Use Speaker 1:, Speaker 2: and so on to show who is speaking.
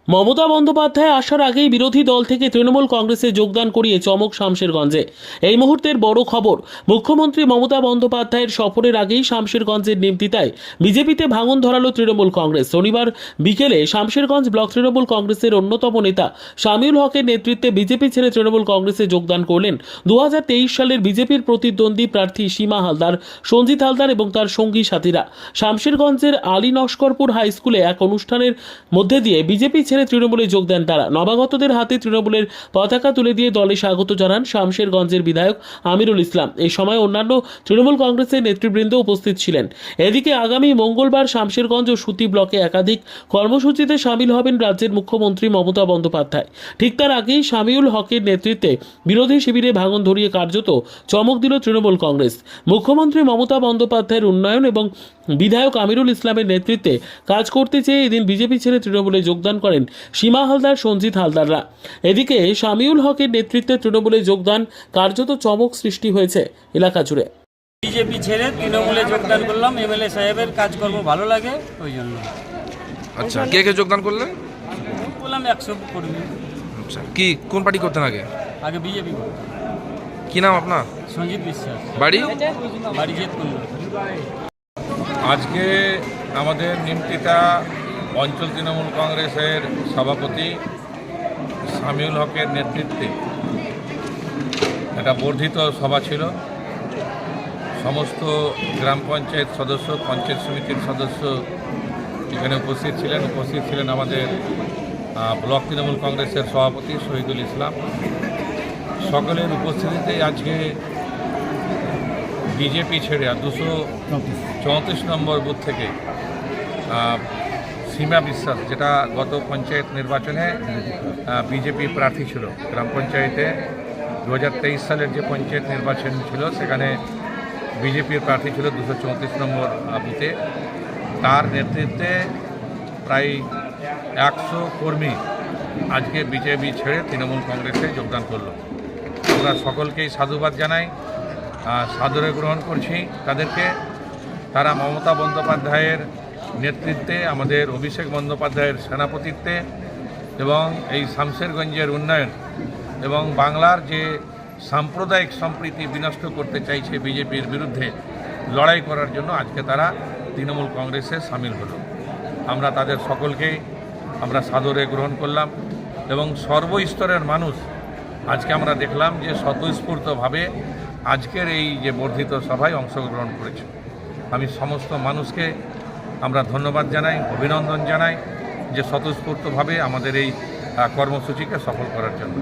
Speaker 1: মমতা বন্দ্যোপাধ্যায় আসার আগেই বিরোধী দল থেকে তৃণমূল কংগ্রেসে যোগদান করিয়ে চমক শামশেরগঞ্জে। এই মুহূর্তের বড় খবর, মুখ্যমন্ত্রী মমতা বন্দ্যোপাধ্যায়ের সফরের আগেই শামশেরগঞ্জের নিমতিতায় বিজেপিতে ভাঙন ধরালো তৃণমূল কংগ্রেস। শনিবার বিকেলে শামশেরগঞ্জ ব্লক তৃণমূল কংগ্রেসের অন্যতম নেতা শামিউল হকের নেতৃত্বে বিজেপি ছেড়ে তৃণমূল কংগ্রেসে যোগদান করলেন 2023 সালের বিজেপির প্রতিদ্বন্দ্বী প্রার্থী সীমা হালদার, সঞ্জিত হালদার এবং তার সঙ্গী সাথীরা। শামশেরগঞ্জের আলী নস্করপুর হাই স্কুলে এক অনুষ্ঠানের মধ্যে দিয়ে বিজেপি ছেড়ে তৃণমূলে যোগ দেন তারা। নবাগতদের হাতে তৃণমূলের পতাকা তুলে দিয়ে দলে স্বাগত জানান শামশেরগঞ্জের বিধায়ক আমিরুল ইসলাম। এই সময় অন্যান্য তৃণমূল কংগ্রেসের নেতৃবৃন্দ উপস্থিত ছিলেন। এদিকে আগামী মঙ্গলবার শামশেরগঞ্জ ও সুতি ব্লকে একাধিক কর্মসূচিতে সামিল হবেন রাজ্যের মুখ্যমন্ত্রী মমতা বন্দ্যোপাধ্যায়। ঠিক তার আগেই শামিউল হকের নেতৃত্বে বিরোধী শিবিরে ভাঙন ধরিয়ে কার্যত চমক দিল তৃণমূল কংগ্রেস। মুখ্যমন্ত্রী মমতা বন্দ্যোপাধ্যায়ের উন্নয়ন এবং বিধায়ক আমিরুল ইসলামের নেতৃত্বে কাজ করতে চেয়ে এদিন বিজেপি ছেড়ে তৃণমূলে যোগদান করেন সীমা হালদার, সঞ্জিত হালদাররা। এদিকে শামিউল হকের নেতৃত্বে তৃণমূলে যোগদান কার্যত চমক সৃষ্টি হয়েছে এলাকা জুড়ে।
Speaker 2: বিজেপি ছেড়ে তৃণমূলে যোগদান করলাম। এমএলএ সাহেবের কাজকর্ম ভালো লাগে, ওই জন্য।
Speaker 3: আচ্ছা, কে কে যোগদান করলেন?
Speaker 2: বললাম 100 কর্মী।
Speaker 3: আচ্ছা, কি কোন পার্টি করতেন আগে?
Speaker 2: আগে বিজেপি।
Speaker 3: কি নাম আপনার?
Speaker 2: সঞ্জিত বিশ্বাস।
Speaker 3: বাড়ি?
Speaker 2: বাড়ি জেতকুন্ড।
Speaker 4: আজকে আমাদের নিমতিতা অঞ্চল তৃণমূল কংগ্রেসের সভাপতি শামিউল হকের নেতৃত্বে একটা বর্ধিত সভা ছিল। সমস্ত গ্রাম পঞ্চায়েত সদস্য, পঞ্চায়েত সমিতির সদস্য এখানে উপস্থিত ছিলেন আমাদের ব্লক তৃণমূল কংগ্রেসের সভাপতি শহীদুল ইসলাম। সকলের উপস্থিতিতে আজকে বিজেপি ছেড়ে 234 নম্বর বুথ থেকে সীমা বিশ্বাস, যেটা গত পঞ্চায়েত নির্বাচনে বিজেপি প্রার্থী ছিল, গ্রাম পঞ্চায়েতে 2023 সালের যে পঞ্চায়েত নির্বাচন ছিল সেখানে বিজেপির প্রার্থী ছিল 234 নম্বর বুথে। তার নেতৃত্বে প্রায় 100 কর্মী আজকে বিজেপি ছেড়ে তৃণমূল কংগ্রেসে যোগদান করলো। আমরা সকলকেই সাধুবাদ জানাই, সাদরে গ্রহণ করছি তাদেরকে। তারা মমতা বন্দ্যোপাধ্যায়ের নেতৃত্বে, আমাদের অভিষেক বন্দ্যোপাধ্যায়ের সেনাপতিত্বে এবং এই শামশেরগঞ্জের উন্নয়ন এবং বাংলার যে সাম্প্রদায়িক সম্প্রীতি বিনষ্ট করতে চাইছে বিজেপির বিরুদ্ধে লড়াই করার জন্য আজকে তারা তৃণমূল কংগ্রেসে সামিল হলো। আমরা তাদের সকলকেই সাদরে গ্রহণ করলাম এবং সর্বস্তরের মানুষ আজকে আমরা দেখলাম যে স্বতঃস্ফূর্তভাবে আজকের এই যে বর্ধিত সভায় অংশগ্রহণ করেছে। আমি সমস্ত মানুষকে ধন্যবাদ জানাই, অভিনন্দন জানাই যে স্বতঃস্ফূর্তভাবে আমাদের এই কর্মসূচিকে সফল করার জন্য।